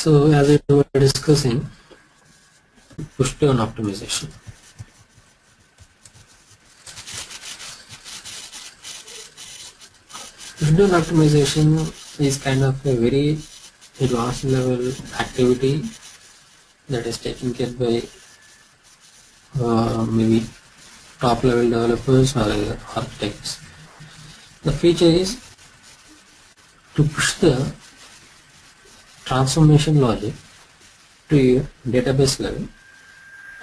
So as we were discussing, push down optimization. Push down optimization is kind of a very advanced level activity that is taken care by maybe top level developers or architects. The feature is to push the transformation logic to your database level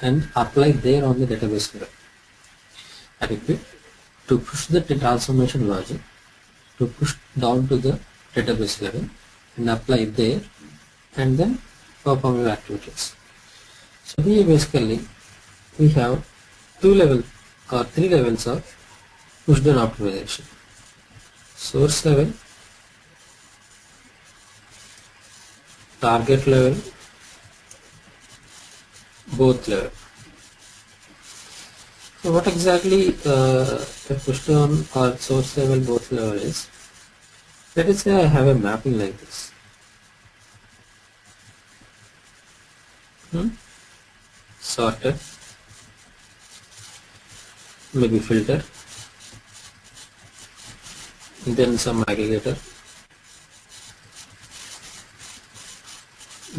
and apply there on the database level. I repeat, to push the transformation logic to push down to the database level and apply there and then perform your activities. So here basically we have two levels or three levels of push down optimization. Source level, target level, both level. So what exactly a push down or source level both level is? Let us say I have a mapping like this. Sorted, maybe filter, then some aggregator,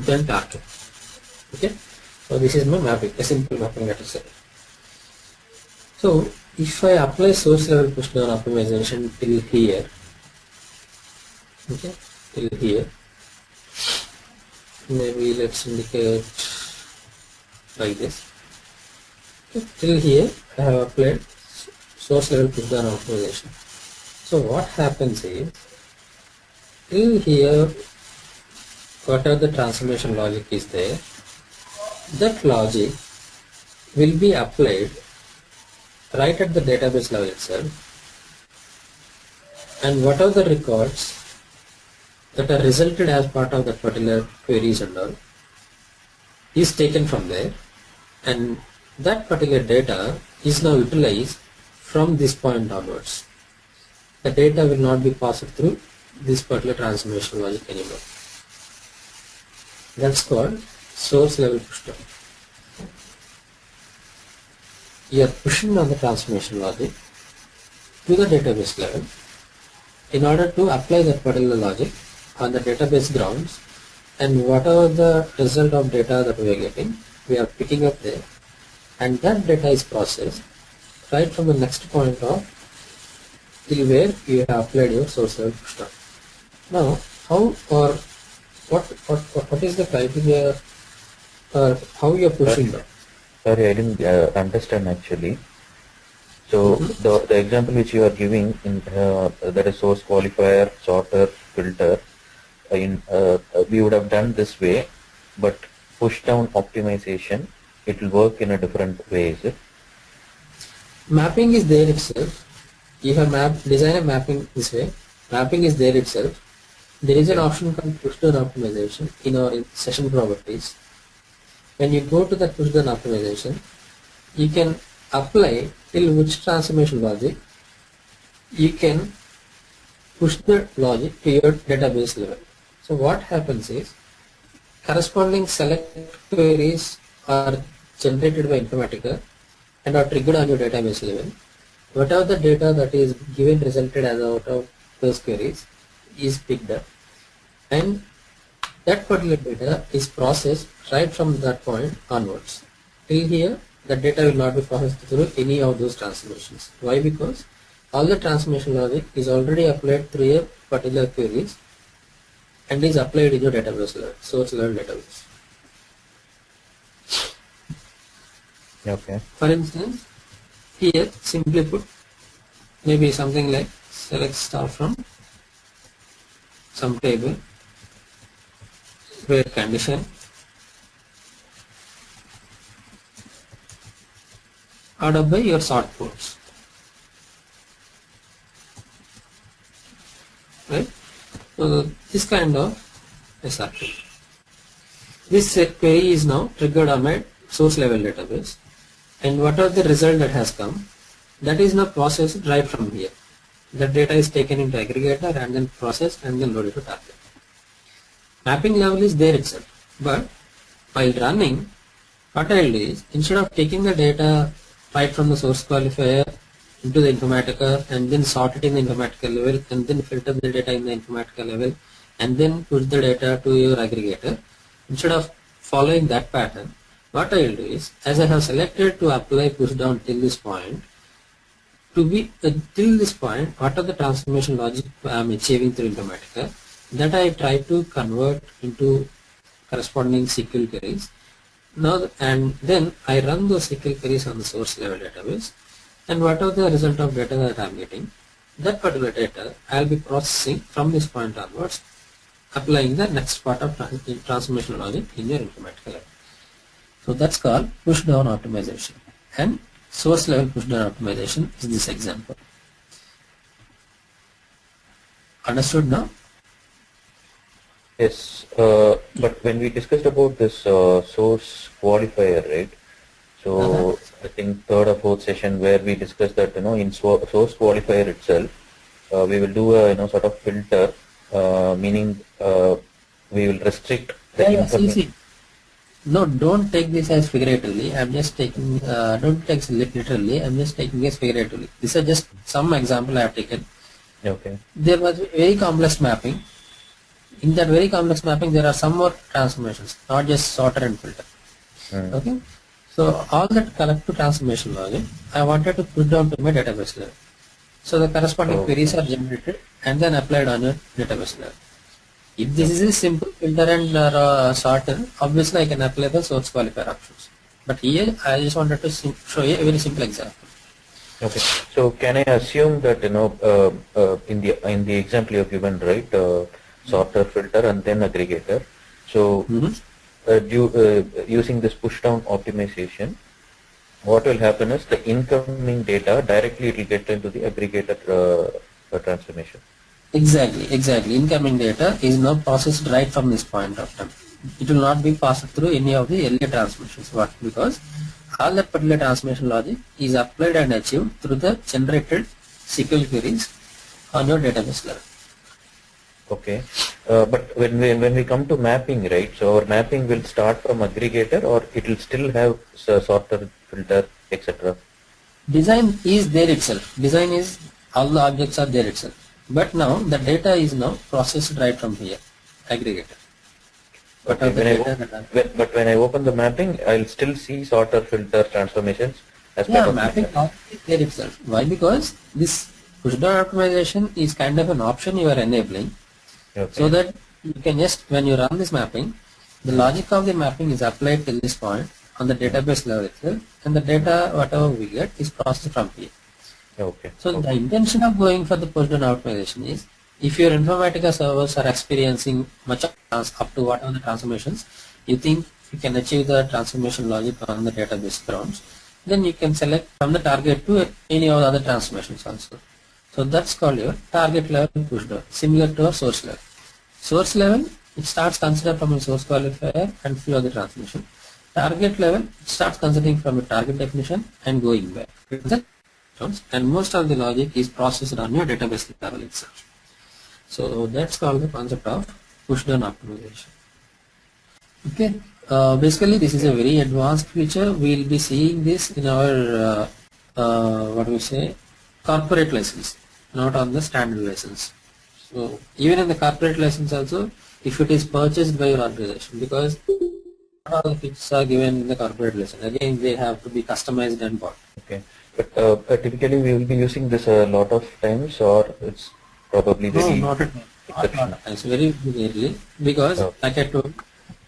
then target. Okay, so this is my mapping, a simple mapping, let us say. So if I apply source level push down optimization till here, okay, till here, maybe let's indicate like this. Okay, till here I have applied source level push down optimization. So what happens is, till here whatever the transformation logic is there, that logic will be applied right at the database level itself, and whatever the records that are resulted as part of that particular queries and all is taken from there, and that particular data is now utilized from this point onwards. The data will not be passed through this particular transformation logic anymore. That's called source level push down. You are pushing down the transformation logic to the database level in order to apply that particular logic on the database grounds, and whatever the result of data that we are getting, we are picking up there, and that data is processed right from the next point of till where you have applied your source level push down. Now, how or what is the criteria or how you are pushing that? Sorry, I didn't understand actually. So the example which you are giving in that is source qualifier, sorter, filter. We would have done this way, but push down optimization, it will work in a different way, is it? Mapping is there itself. You have design a mapping this way. Mapping is there itself. There is an option called push down optimization in our session properties. When you go to the push down optimization, you can apply till which transformation logic you can push the logic to your database level. So what happens is, corresponding select queries are generated by Informatica and are triggered on your database level. Whatever the data that is given resulted as out of those queries is picked up, and that particular data is processed right from that point onwards. Till here, the data will not be processed through any of those transformations. Why? Because all the transformation logic is already applied through a particular queries and is applied in your database level, source level database. Okay. For instance, here simply put, maybe something like select star from some table where condition ordered by your sort codes, right? So this kind of SRT. This query is now triggered on my source level database, and whatever the result that has come, that is now processed right from here. The data is taken into aggregator and then processed and then loaded to target. Mapping level is there itself, but while running, what I will do is, instead of taking the data right from the source qualifier into the Informatica and then sort it in the Informatica level and then filter the data in the Informatica level and then push the data to your aggregator, instead of following that pattern, what I will do is, as I have selected to apply push down till this point, to be till this point, what are the transformation logic I am achieving through Informatica, that I try to convert into corresponding SQL queries. Now, and then I run those SQL queries on the source level database, and whatever the result of data that I am getting, that particular data I will be processing from this point onwards, applying the next part of transformation logic in your Informatica level. So that's called push down optimization, and source level push down optimization is this example. Understood now? Yes, but when we discussed about this source qualifier, right? So I think third or fourth session where we discussed that in source qualifier itself, we will do a sort of filter, meaning we will restrict the incoming. No, don't take this as figuratively. I'm just taking. Don't take it literally. I'm just taking this figuratively. These are just some example I have taken. Okay. There was very complex mapping. In that very complex mapping, there are some more transformations, not just sorter and filter. Okay. So all that collective transformation logic, I wanted to put down to my database level. So the corresponding queries are generated and then applied on your database level. If this is a simple filter and sorter, obviously I can apply the source qualifier options. But here I just wanted to show you a very simple example. Okay. So can I assume that in the example you have given, right, sorter, filter, and then aggregator. So using this push down optimization, what will happen is the incoming data directly it will get into the aggregator transformation. Exactly. Incoming data is now processed right from this point of time. It will not be passed through any of the earlier transformations. What? Because all that particular transformation logic is applied and achieved through the generated SQL queries on your database level. Okay, but when we come to mapping, right? So our mapping will start from aggregator, or it will still have sorter, filter, etc. Design is there itself. Design is all the objects are there itself. But now the data is now processed right from here, aggregator. Okay, but when I open the mapping, I'll still see sorter, filter, transformations as part of mapping is there itself. Why? Because this push down optimization is kind of an option you are enabling. Okay. So that you can just, when you run this mapping, the logic of the mapping is applied till this point on the database level itself, and the data whatever we get is processed from here. Okay. So the intention of going for the push down optimization is, if your Informatica servers are experiencing much of up to whatever the transformations, you think you can achieve the transformation logic on the database grounds, then you can select from the target to any of the other transformations also. So that's called your target level push down, similar to a source level. Source level, it starts considered from a source qualifier and few other transformation. Target level, it starts considering from a target definition and going back. And most of the logic is processed on your database level itself. So that's called the concept of push down optimization. Okay. Basically, this is a very advanced feature. We'll be seeing this in our corporate license, not on the standard license. So even in the corporate license also, if it is purchased by your organization, because not all the features are given in the corporate license. Again, they have to be customized and bought. Okay. But typically we will be using this a lot of times, or it's probably very exceptional. It's very rarely, because like I told,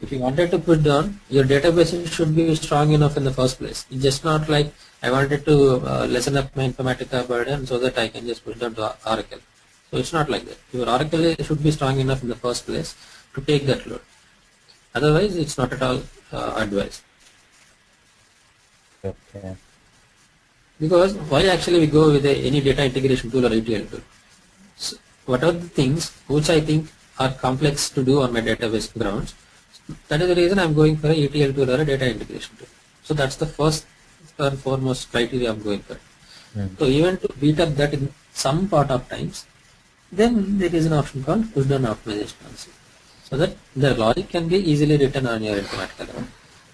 if you wanted to put down, your database should be strong enough in the first place. It's just not like I wanted to lessen up my Informatica burden so that I can just push down to Oracle. So it's not like that. Your Oracle should be strong enough in the first place to take that load. Otherwise, it's not at all advised. Okay. Because why actually we go with any data integration tool or ETL tool? So what are the things which I think are complex to do on my database grounds? That is the reason I'm going for a ETL tool or a data integration tool. So that's the first and foremost criteria I'm going for. So even to beat up that in some part of times, then there is an option called push down optimization also. so that the logic can be easily written on your Informatica level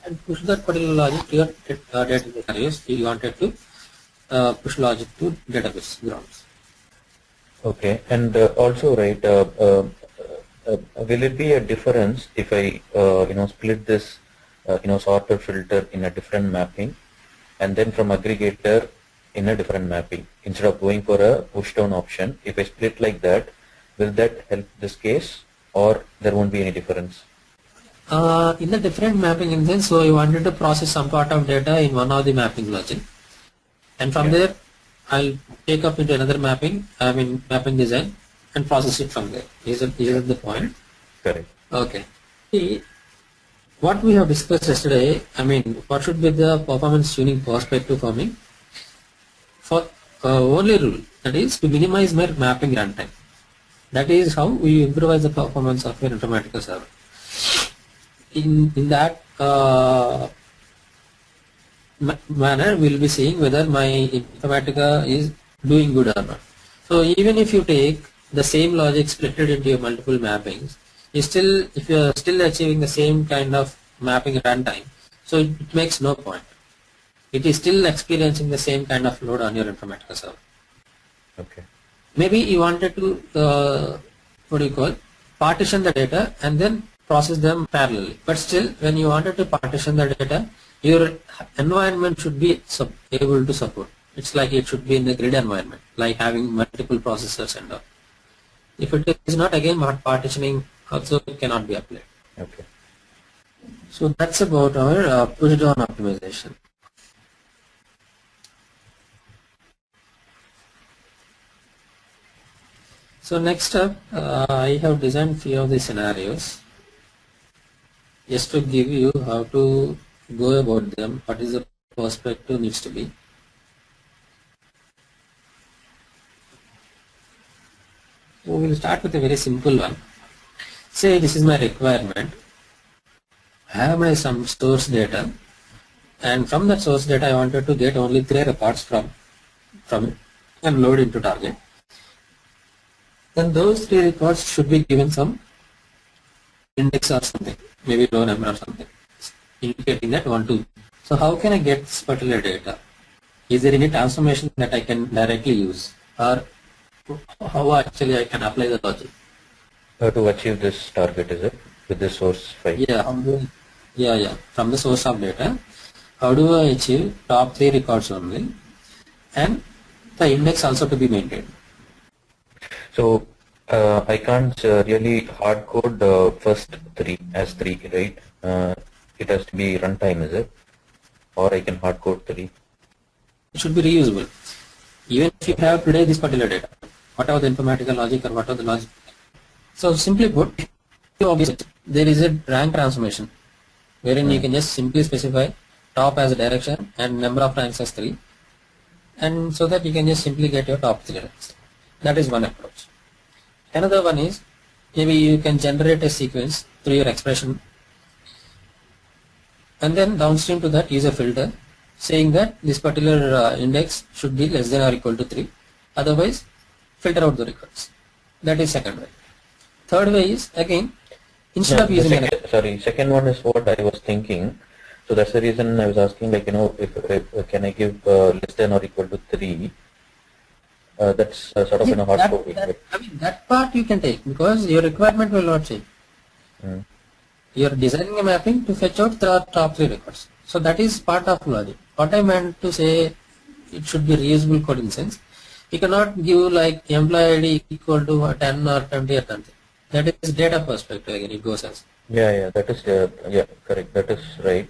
and push that particular logic to your database scenarios. You wanted to push logic to database grounds. Okay, and also, right, will it be a difference if I, split this, sorter filter in a different mapping, and then from aggregator in a different mapping, instead of going for a push down option? If I split like that, will that help this case, or there won't be any difference? In the different mapping instance, so you wanted to process some part of data in one of the mapping logic, and from there I'll take up into another mapping, mapping design, and process it from there. Is that the point? Correct. Okay. See, what we have discussed yesterday, what should be the performance tuning perspective for me? For only rule, that is to minimize my mapping runtime. That is how we improvise the performance of your Informatica server. In that manner, we will be seeing whether my Informatica is doing good or not. So even if you take the same logic split it into your multiple mappings, if you are still achieving the same kind of mapping runtime, so it makes no point. It is still experiencing the same kind of load on your Informatica server. Okay. Maybe you wanted to partition the data and then process them parallelly. But still, when you wanted to partition the data, your environment should be able to support. It's like it should be in the grid environment, like having multiple processors and all. If it is not, again, partitioning also cannot be applied. Okay. So that's about our push down optimization. So next up, I have designed few of the scenarios just to give you how to go about them, what is the perspective needs to be. So we will start with a very simple one. Say this is my requirement. I have some source data, and from that source data I wanted to get only 3 records from it and load into target. Then those 3 records should be given some index or something, maybe row number or something, indicating that 1, 2. So how can I get this particular data? Is there any transformation that I can directly use, or how actually I can apply the logic? To achieve this target, is it, with the source file? Yeah. From the source of data, how do I achieve top 3 records only, and the index also to be maintained? So I can't really hard code the first 3 as 3, right? It has to be runtime, is it? Or I can hard code 3. It should be reusable. Even if you have today this particular data, whatever the Informatica logic or whatever the logic. So simply put, there is a rank transformation wherein you can just simply specify top as a direction and number of ranks as 3, and so that you can just simply get your top 3 ranks. That is one approach. Another one is maybe you can generate a sequence through your expression, and then downstream to that use a filter saying that this particular index should be less than or equal to 3, otherwise filter out the records. That is second way. Third way is, again, instead of using second one is what I was thinking. So that's the reason I was asking, like, if can I give less than or equal to 3? That's sort of hard coding. That part you can take because your requirement will not change. You are designing a mapping to fetch out the top 3 records. So that is part of logic. What I meant to say, it should be reusable code in sense. You cannot give like employee ID equal to 10 or 20 or something. That is data perspective again. It goes as. Yeah, that is correct. That is right.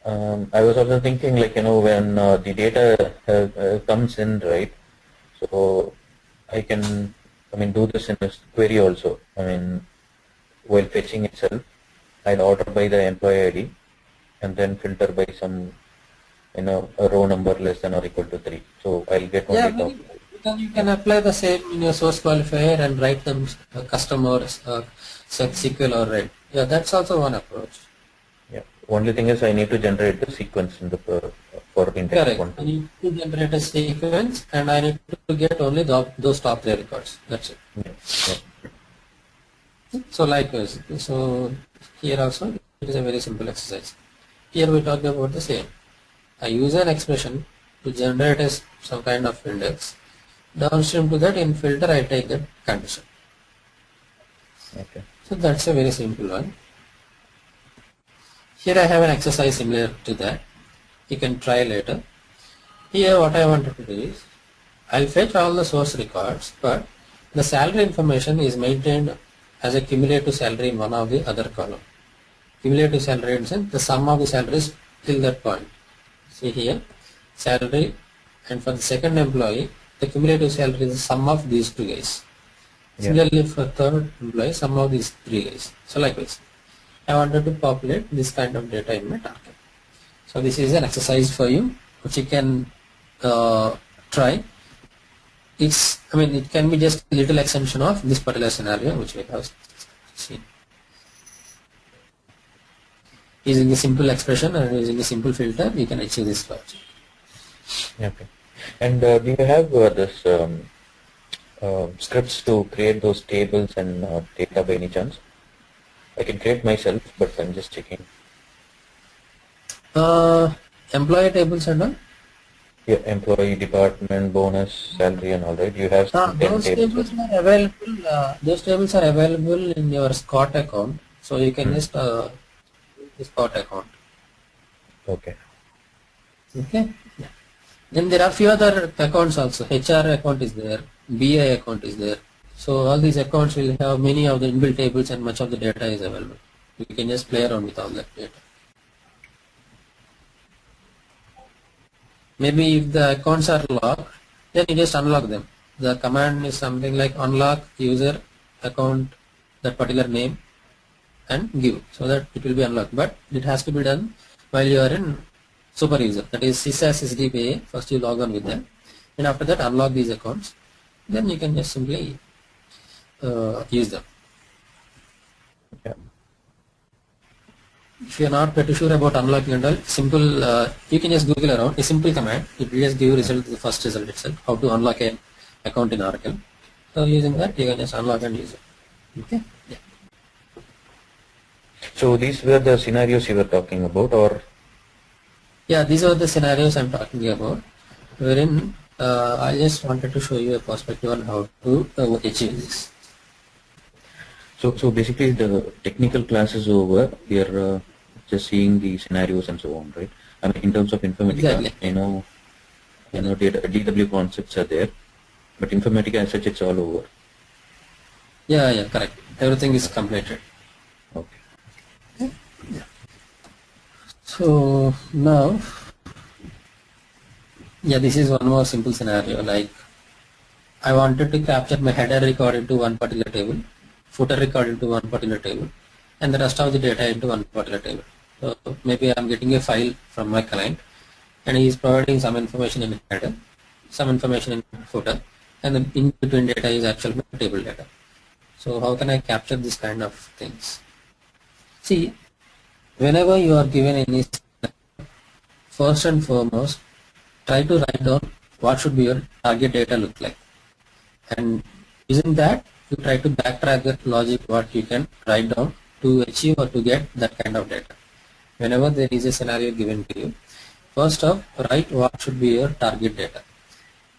I was also thinking, like, when the data comes in, right? So I can, do this in a query also. While fetching itself, I'll order by the employee ID and then filter by some, a row number less than or equal to 3. So I'll get only top. Then you can apply the same in your source qualifier and write them custom or SQL or write. Yeah, that's also one approach. Yeah. Only thing is I need to generate the sequence in the for index. Correct. 1. I need to generate a sequence and I need to get only those top 3 records. That's it. Yeah. So likewise, so here also it is a very simple exercise. Here we talk about the same. I use an expression to generate some kind of index. Downstream to that, in filter I take that condition. Okay. So that's a very simple one. Here I have an exercise similar to that. You can try later. Here what I wanted to do is, I'll fetch all the source records, but the salary information is maintained as a cumulative salary in one of the other column. Cumulative salary in sense the sum of the salaries till that point. See here, salary, and for the second employee, the cumulative salary is the sum of these two guys. Yeah. Similarly, for third employee, sum of these three guys. So likewise, I wanted to populate this kind of data in my target. So this is an exercise for you, which you can try. It can be just a little extension of this particular scenario which we have seen. Using a simple expression and using a simple filter, you can achieve this logic. Okay. And do you have this scripts to create those tables and data by any chance? I can create myself, but I'm just checking. Employee tables and all? Yeah, employee, department, bonus, salary, and all right. You have some 10 those tables. tables are available. Those tables are available in your Scott account, so you can just the Scott account. Okay. Okay. Yeah. Then there are few other accounts also. HR account is there, BI account is there. So all these accounts will have many of the inbuilt tables and much of the data is available. You can just play around with all that data. Maybe if the accounts are locked, then you just unlock them. The command is something like unlock user account, that particular name, and give, so that it will be unlocked. But it has to be done while you are in super user, that is sysas sdpa. First you log on with them, and after that unlock these accounts. Then you can just simply use them. Yeah. If you are not pretty sure about unlocking and all, simple, you can just Google around a simple command. It will just give you result, the first result itself, how to unlock an account in Oracle. So using that, you can just unlock and use it. Okay. Yeah. So these were the scenarios you were talking about, or? Yeah, these are the scenarios I'm talking about, wherein I just wanted to show you a perspective on how to achieve this. So basically the technical class is over. We are just seeing the scenarios and so on, right? I mean, in terms of Informatica, Exactly. I know DW concepts are there, but Informatica as such, it's all over. Yeah, correct. Everything is completed. Okay. Yeah. So now, this is one more simple scenario. Like, I wanted to capture my header record into one particular table, footer record into one particular table, and the rest of the data into one particular table. So maybe I'm getting a file from my client, and he is providing some information in header, some information in footer, and the in between data is actual table data. So how can I capture this kind of things? See, whenever you are given any, first and foremost, try to write down what should be your target data look like, and using that you try to backtrack that logic what you can write down to achieve or to get that kind of data. Whenever there is a scenario given to you, first off, write what should be your target data,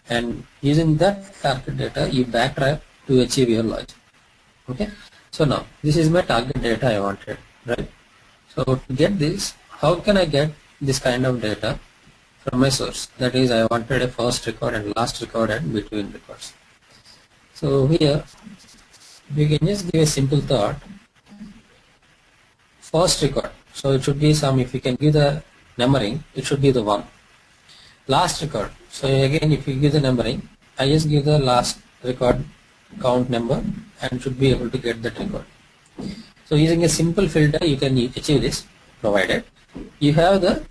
and using that target data you backtrack to achieve your logic. Okay, so now this is my target data I wanted, right? So to get this, how can I get this kind of data from my source? That is, I wanted a first record and last record and between records. So here we can just give a simple thought. First record, so it should be some, if you can give the numbering, it should be the 1. Last record, so again if you give the numbering, I just give the last record count number and should be able to get that record. So using a simple filter you can achieve this, provided you have the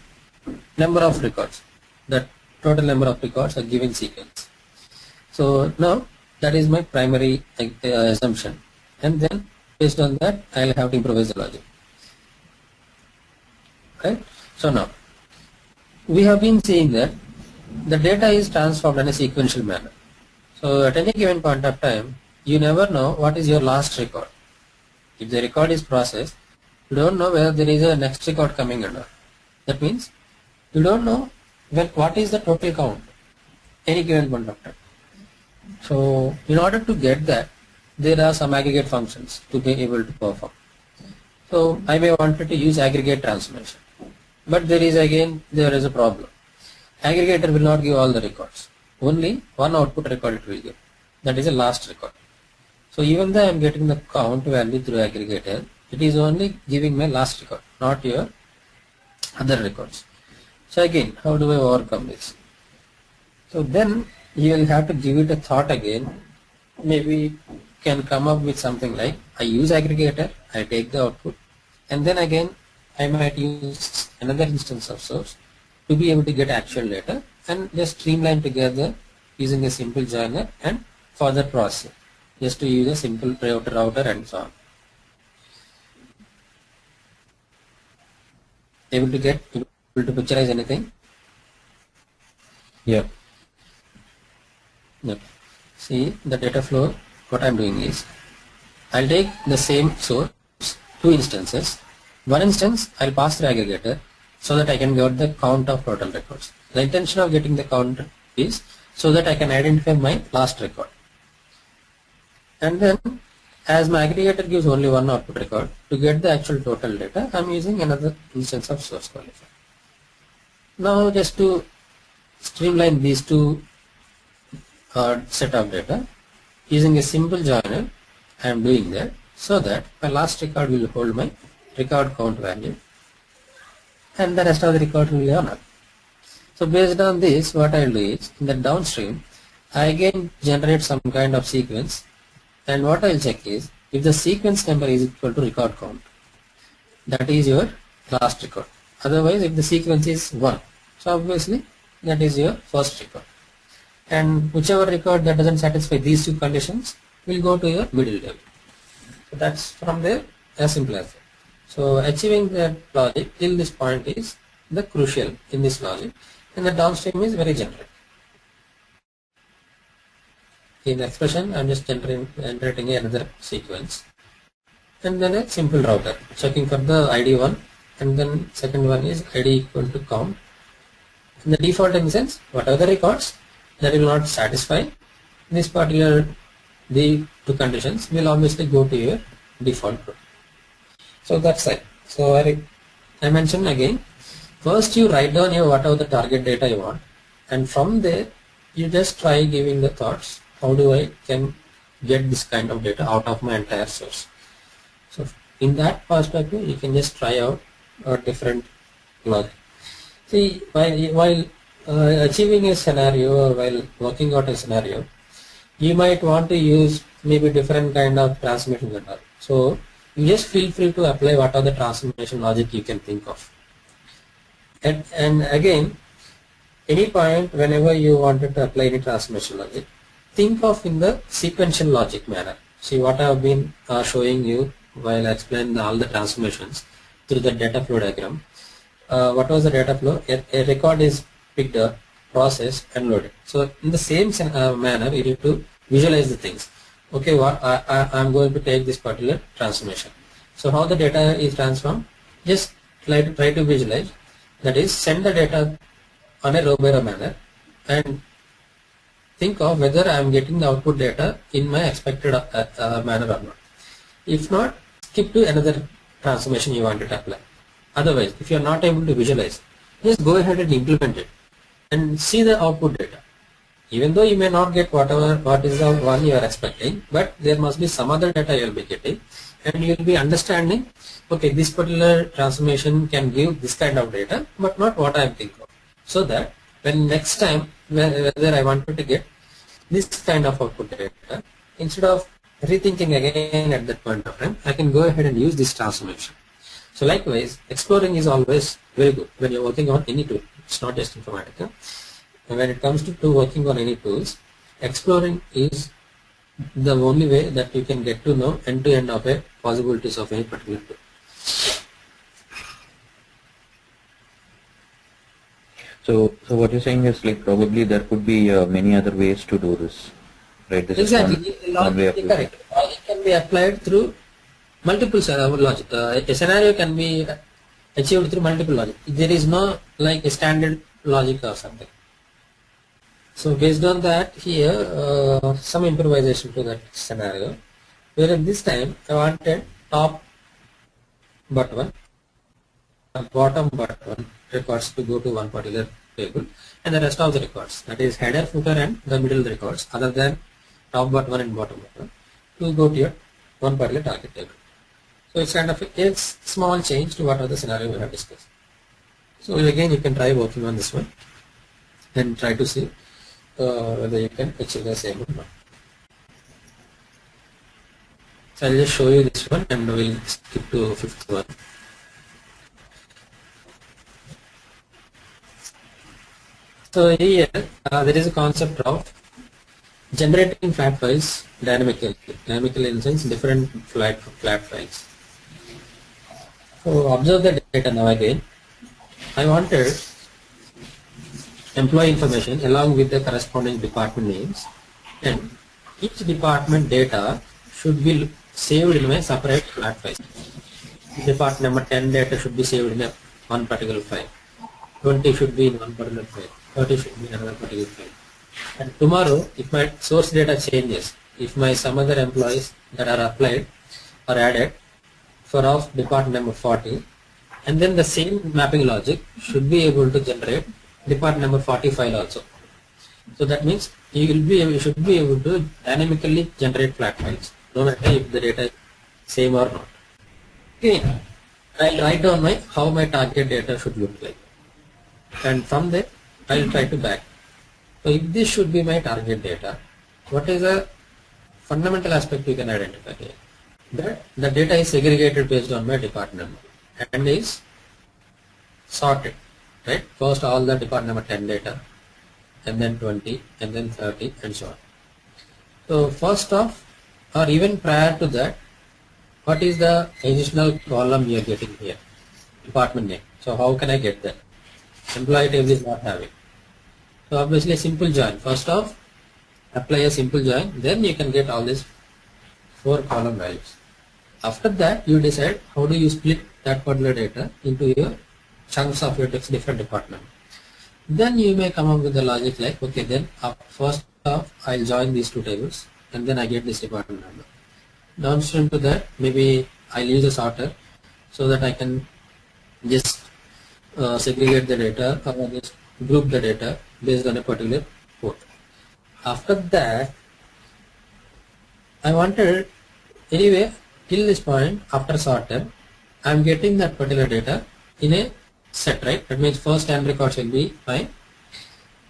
number of records, that total number of records are given sequence. So now that is my primary assumption, and then based on that I'll have to improvise the logic. Right? So now we have been seeing that the data is transformed in a sequential manner. So at any given point of time, you never know what is your last record. If the record is processed, you don't know whether there is a next record coming or not. That means you don't know what is the total count any given point of time. So in order to get that, there are some aggregate functions to be able to perform. So I may wanted to use aggregate transformation, but there is a problem. Aggregator will not give all the records. Only one output record it will give. That is the last record. So even though I am getting the count value through aggregator, it is only giving my last record, not your other records. So again, how do I overcome this? So then you will have to give it a thought again. Maybe can come up with something like, I use aggregator, I take the output, and then again I might use another instance of source to be able to get actual data and just streamline together using a simple joiner and further processing, just to use a simple router and so on. Able to picturize anything? Yeah. Yep. See the data flow. What I'm doing is, I'll take the same source, two instances. One instance I'll pass through aggregator so that I can get the count of total records. The intention of getting the count is so that I can identify my last record. And then as my aggregator gives only one output record, to get the actual total data, I'm using another instance of source qualifier. Now just to streamline these two set of data, using a simple joiner, I am doing that so that my last record will hold my record count value and the rest of the record will be honored. So based on this, what I will do is, in the downstream, I again generate some kind of sequence, and what I will check is, if the sequence number is equal to record count, that is your last record. Otherwise, if the sequence is 1, so obviously that is your first record. And whichever record that doesn't satisfy these two conditions will go to your middle table. So that's from there, as simple as that. So achieving that logic till this point is the crucial in this logic, and the downstream is very generic. In the expression, I'm just generating another sequence, and then a simple router checking for the ID 1, and then second one is ID equal to count. In the default instance, what are the records that will not satisfy this particular the two conditions will obviously go to your default group. So that's it. So I mentioned again, first you write down your whatever the target data you want, and from there you just try giving the thoughts, how do I can get this kind of data out of my entire source. So in that perspective, you can just try out a different logic. See, while achieving a scenario or while working out a scenario, you might want to use maybe different kind of transformation method. So you just feel free to apply what are the transformation logic you can think of. And again, any point whenever you wanted to apply any transformation logic, think of in the sequential logic manner. See what I have been showing you while I explain all the transformations through the data flow diagram. What was the data flow? A record is picked up, processed, and loaded. So in the same manner, you need to visualize the things. Okay, I'm going to take this particular transformation. So how the data is transformed? Just try to visualize. That is, send the data on a row by row manner and think of whether I am getting the output data in my expected manner or not. If not, skip to another transformation you want to apply. Otherwise, if you are not able to visualize, just go ahead and implement it and see the output data. Even though you may not get what is the one you are expecting, but there must be some other data you will be getting, and you will be understanding, okay, this particular transformation can give this kind of data, but not what I am thinking of. So that when next time, whether I wanted to get this kind of output data, instead of rethinking again at that point of time, I can go ahead and use this transformation. So likewise, exploring is always very good when you're working on any tool. It's not just Informatica. And when it comes to working on any tools, exploring is the only way that you can get to know end-to-end of a possibilities of any particular tool. So what you're saying is like probably there could be many other ways to do this, right? This exactly. is one way of correct. It can be applied through multiple logic. A scenario can be achieved through multiple logic. There is no like a standard logic or something. So based on that, here some improvisation to that scenario. Wherein this time I wanted top but one, bottom but one records to go to one particular table, and the rest of the records, that is header, footer, and the middle records, other than top but one and bottom but one, to go to your one particular target table. So it's kind of a small change to what other scenario we have discussed. So again, you can try working on this one and try to see whether you can achieve the same or not. So I'll just show you this one and we'll skip to fifth one. So here there is a concept of generating flat files dynamically in the sense different flat files. So observe the data now again. I wanted employee information along with the corresponding department names, and each department data should be saved in a separate flat file. Department number 10 data should be saved in one particular file, 20 should be in one particular file, 30 should be in another particular file. And tomorrow, if my source data changes, if my some other employees that are applied or added for of department number 40, and then the same mapping logic should be able to generate department number 40 file also. So that means you should be able to dynamically generate flat files, no matter if the data is same or not. Okay, I'll write down how my target data should look like, and from there I'll try to back. So if this should be my target data, what is a fundamental aspect you can identify here? That the data is segregated based on my department number and is sorted, right? First all the department number 10 data, and then 20, and then 30, and so on. So first off, or even prior to that, what is the additional column you are getting here? Department name. So how can I get that? Employee table is not having. So obviously a simple join. First off, apply a simple join, then you can get all these 4 column values. After that, you decide how do you split that particular data into your chunks of your different department. Then you may come up with the logic like, okay, then first off I'll join these 2 tables and then I get this department number. Downstream to that, maybe I'll use a sorter so that I can just segregate the data or just group the data based on a particular port. After that, I wanted anyway till this point after sorter, I'm getting that particular data in a set, right? That means first 10 records will be my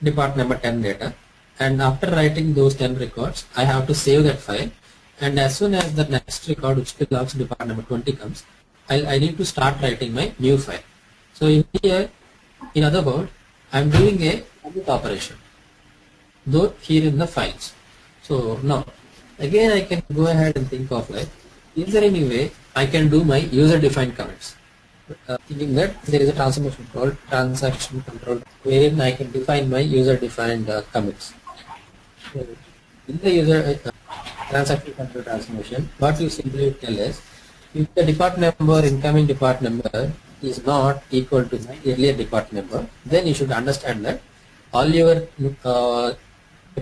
department number 10 data, and after writing those 10 records, I have to save that file, and as soon as the next record which belongs to department number 20 comes, I need to start writing my new file. So in here, in other words, I'm doing a commit operation, though here in the files. So now, again I can go ahead and think of like, is there any way I can do my user-defined commits? Thinking that there is a transformation called transaction control, wherein I can define my user-defined commits. So in the user transaction control transformation, what you simply tell is, if the department number, incoming department number is not equal to the earlier department number, then you should understand that all your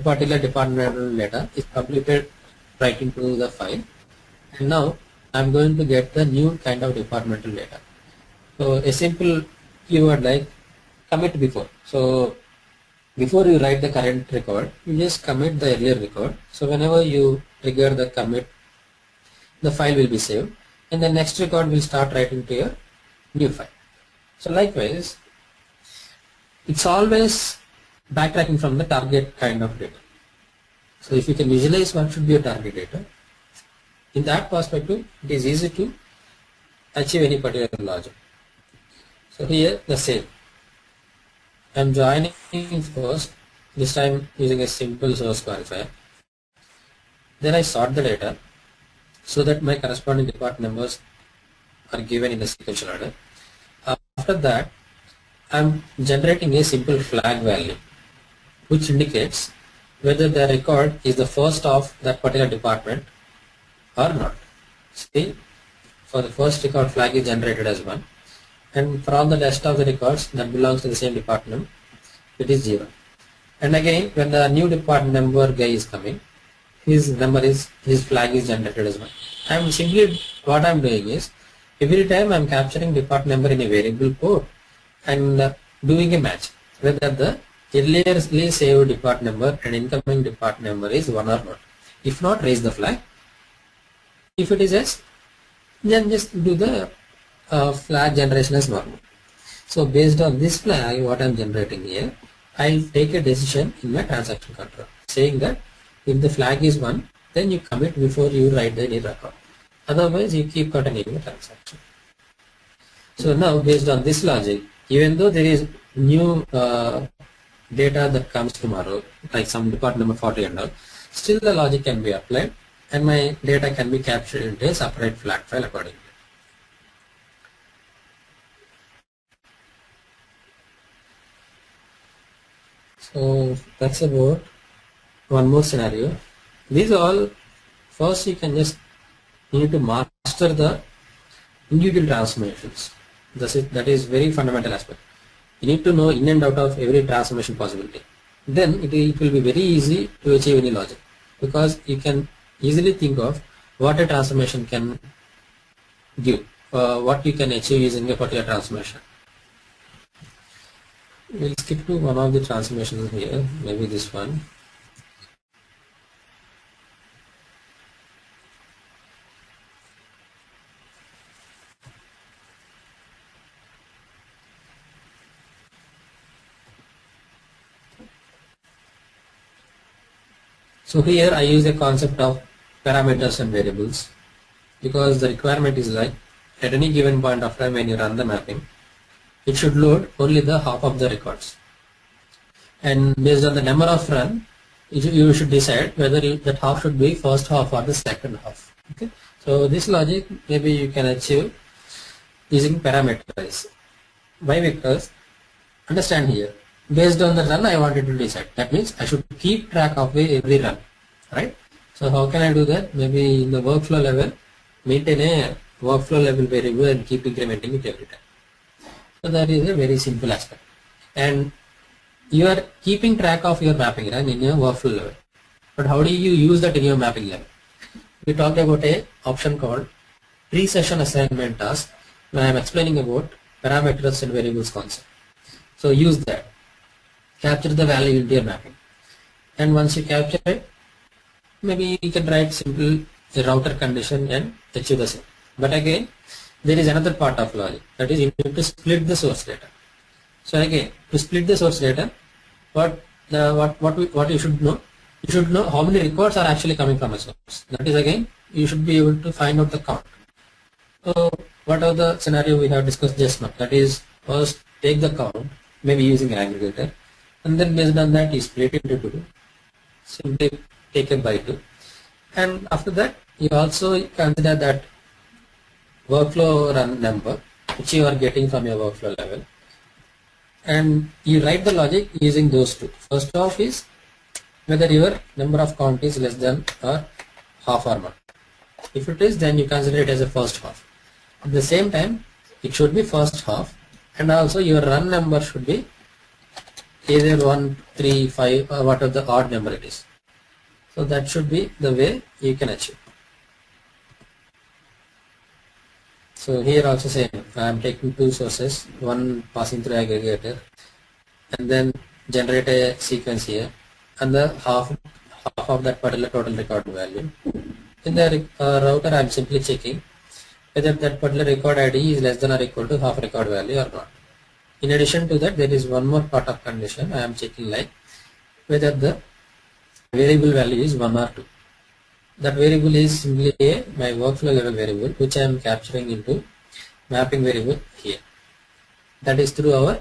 particular departmental data is completed right into the file, and now I'm going to get the new kind of departmental data. So a simple keyword like commit before. So before you write the current record, you just commit the earlier record. So whenever you trigger the commit, the file will be saved, and the next record will start writing to your new file. So likewise, it's always backtracking from the target kind of data. So if you can visualize what should be your target data, in that perspective, it is easy to achieve any particular logic. So here the same. I am joining first, this time using a simple source qualifier. Then I sort the data so that my corresponding department numbers are given in the sequential order. After that, I am generating a simple flag value which indicates whether the record is the first of that particular department or not. See, for the first record, flag is generated as 1, and for all the rest of the records that belongs to the same department, it is 0. And again, when the new department number guy is coming, his flag is generated as 1. I'm simply, what I'm doing is, every time I'm capturing department number in a variable port and doing a match whether the earlierly saved department number and incoming department number is 1 or not. If not, raise the flag. If it is yes, then just do the flag generation as normal. So based on this flag, what I'm generating here, I'll take a decision in my transaction control saying that if the flag is 1, then you commit before you write the any record. Otherwise, you keep continuing the transaction. So now, based on this logic, even though there is new data that comes tomorrow, like some department number 40 and all, still the logic can be applied and my data can be captured into a separate flag file accordingly. So that's about one more scenario. These all, first you need to master the individual transformations. That is very fundamental aspect. You need to know in and out of every transformation possibility. Then it will be very easy to achieve any logic, because you can easily think of what a transformation can give, what you can achieve using a particular transformation. We'll skip to one of the transformations here, maybe this one. So here I use a concept of parameters and variables, because the requirement is like at any given point of time when you run the mapping, it should load only the half of the records, and based on the number of run, you should decide whether that half should be first half or the second half. Okay, so this logic maybe you can achieve using parameters. Why? Because understand here, based on the run I wanted to decide. That means I should keep track of every run, right? So how can I do that? Maybe in the workflow level, maintain a workflow level variable and keep incrementing it every time. So that is a very simple aspect. And you are keeping track of your mapping run in your workflow level. But how do you use that in your mapping level? We talked about a option called pre-session assignment task, when I am explaining about parameters and variables concept. So use that. Capture the value into your mapping. And once you capture it, maybe you can write simple router condition and achieve the same. But again, there is another part of logic, that is you need to split the source data. So again, to split the source data, what you should know, how many records are actually coming from a source. That is, again, you should be able to find out the count. So what are the scenario we have discussed just now? That is, first take the count, maybe using an aggregator, and then based on that you split it into two. Simply take it by 2, and after that you also consider that workflow run number which you are getting from your workflow level, and you write the logic using those two. First off is whether your number of count is less than or half or not. If it is, then you consider it as a first half. At the same time, it should be first half, and also your run number should be either 1, 3, 5 or whatever the odd number it is. So that should be the way you can achieve. So here also same, I am taking two sources, one passing through aggregator, and then generate a sequence here, and the half of that particular total record value. In the router, I am simply checking whether that particular record ID is less than or equal to half record value or not. In addition to that, there is one more part of condition I am checking, like whether the variable value is 1 or 2. That variable is simply my workflow level variable, which I am capturing into mapping variable here. That is through our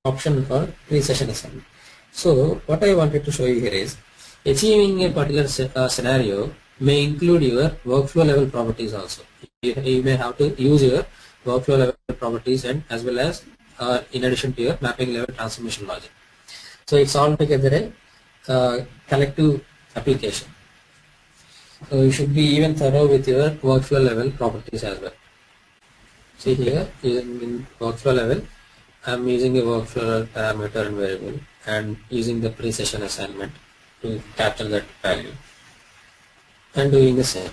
option called pre-session assignment. So what I wanted to show you here is, achieving a particular scenario may include your workflow level properties also. You may have to use your workflow level properties and as well as in addition to your mapping level transformation logic. So it's all together a collective application. So you should be even thorough with your workflow level properties as well. See here, in workflow level, I'm using a workflow parameter and variable and using the pre-session assignment to capture that value and doing the same.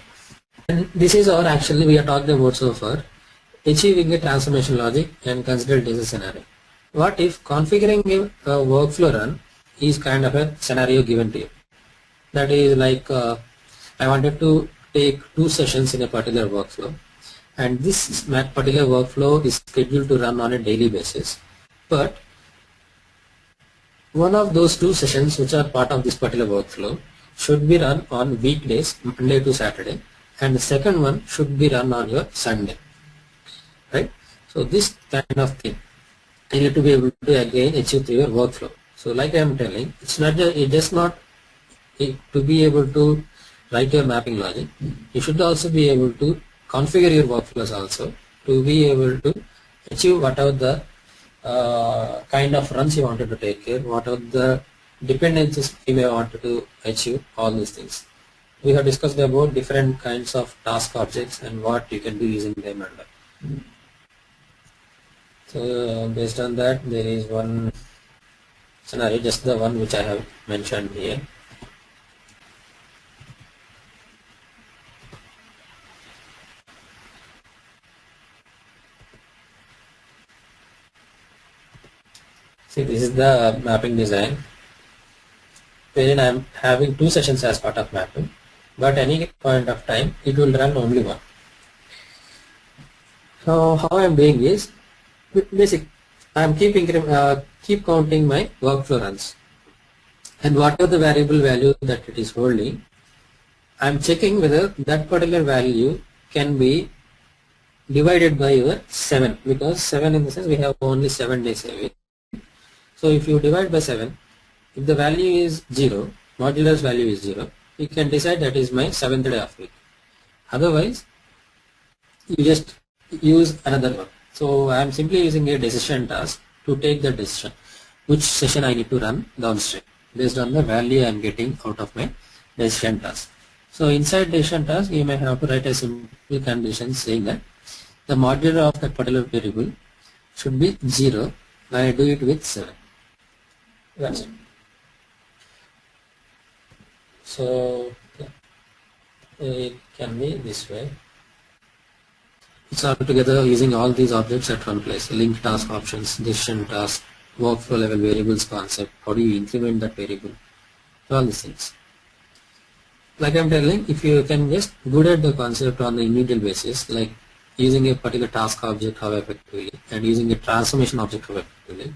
And this is our actually we are talking about so far, achieving a transformation logic and consider it as a scenario. What if configuring a workflow run is kind of a scenario given to you? That is like I wanted to take 2 sessions in a particular workflow, and this particular workflow is scheduled to run on a daily basis, but one of those 2 sessions which are part of this particular workflow should be run on weekdays, Monday to Saturday, and the second one should be run on your Sunday, right? So this kind of thing you need to be able to again achieve through your workflow. So like I am telling, it's just not to be able to write your mapping logic. You should also be able to configure your workflows also to be able to achieve whatever the kind of runs you wanted to take care, what are the dependencies you may want to achieve, all these things. We have discussed about different kinds of task objects and what you can do using them and all. So based on that, there is one scenario, just the one which I have mentioned here. See, this is the mapping design, wherein I am having 2 sessions as part of mapping, but any point of time it will run only one. So how I am doing is basic. I am keep counting my workflow runs, and whatever the variable value that it is holding, I am checking whether that particular value can be divided by your 7, because 7 in the sense we have only 7 days a week. So if you divide by 7, if the value is 0, modulus value is 0, you can decide that is my 7th day of week. Otherwise, you just use another one. So I am simply using a decision task to take the decision which session I need to run downstream based on the value I am getting out of my decision task. So inside decision task, you may have to write a simple condition saying that the modular of that particular variable should be 0 when I do it with 7. That's it. So yeah, it can be this way. It's all together using all these objects at one place: link task options, decision task, workflow level variables concept. How do you increment that variable? All these things. Like I'm telling, if you can just good at the concept on the individual basis, like using a particular task object how effectively and using a transformation object how effectively,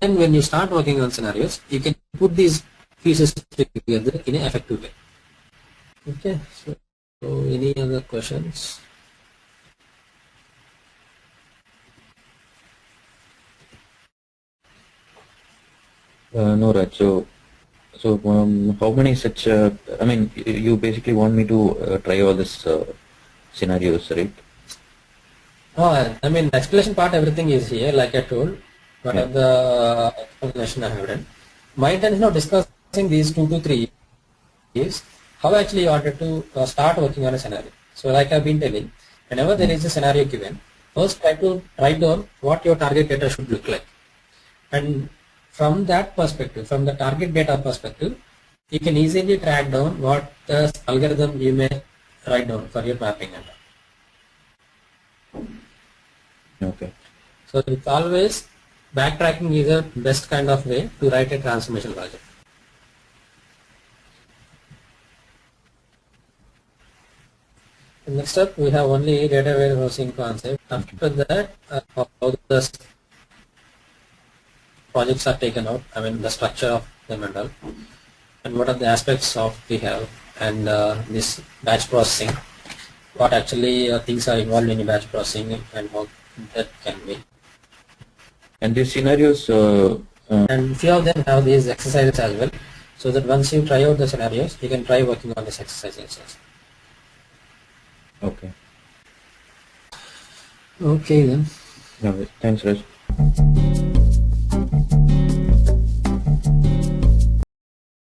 then when you start working on scenarios, you can put these pieces together in an effective way. Okay, so any other questions? No, Raj. So how many such? I mean, you basically want me to try all these scenarios, right? Oh, I mean, the explanation part, everything is here, like I told. What are the explanation I have done? My intention of discussing these 2 to 3 is how actually you wanted to start working on a scenario. So, like I've been telling, whenever there is a scenario given, first try to write down what your target data should look like, and from that perspective, from the target data perspective, you can easily track down what the algorithm you may write down for your mapping. Okay. So it's always backtracking is the best kind of way to write a transformation logic. Next up, we have only data warehousing concept. After that, how the projects are taken out. I mean the structure of them and all, and what are the aspects of we have, and this batch processing. What actually things are involved in batch processing and how that can be. And these scenarios. And few of them have these exercises as well, so that once you try out the scenarios, you can try working on this exercises. Okay. Okay then. No, thanks, Raj.